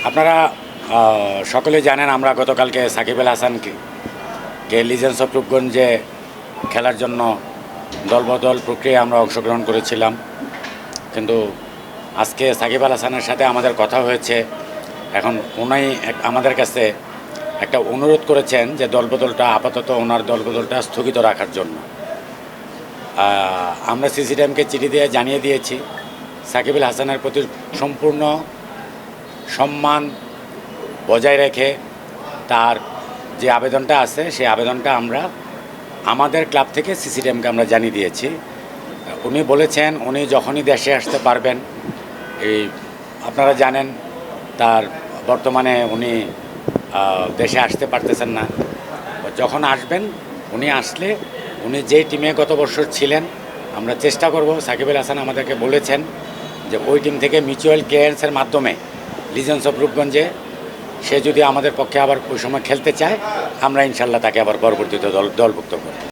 আপনারা সকলে জানেন আমরা গতকালকে সাকিব আল হাসানকে লিজেন্ডস অফ রূপগঞ্জে খেলার জন্য দলবদল প্রক্রিয়ায় আমরা অংশগ্রহণ করেছিলাম। কিন্তু আজকে সাকিব আল হাসানের সাথে আমাদের কথা হয়েছে। এখন উনি আমাদের কাছে একটা অনুরোধ করেছেন যে দলবদলটা আপাতত ওনার দলবদলটা স্থগিত রাখার জন্য। আমরা সিসিটিএমকে চিঠি দিয়ে জানিয়ে দিয়েছি সাকিব আল হাসানের প্রতি সম্পূর্ণ সম্মান বজায় রেখে তার যে আবেদনটা আছে সেই আবেদনটা আমরা আমাদের ক্লাব থেকে সিসিটিএমকে আমরা জানিয়ে দিয়েছি। উনি বলেছেন উনি যখনই দেশে আসতে পারবেন, এই আপনারা জানেন তার বর্তমানে উনি দেশে আসতে পারতেছেন না। যখন আসবেন উনি আসলে উনি যেই টিমে গত বছর ছিলেন আমরা চেষ্টা করব। সাকিব আল হাসান আমাদেরকে বলেছেন যে ওই টিম থেকে মিউচুয়াল ক্লিয়ারেন্সের মাধ্যমে লিজেন্ডস অফ রূপগঞ্জে সে যদি আমাদের পক্ষে আবার ওই সময় খেলতে চায় আমরা ইনশাল্লাহ তাকে আবার পরবর্তীতে দলভুক্ত করব।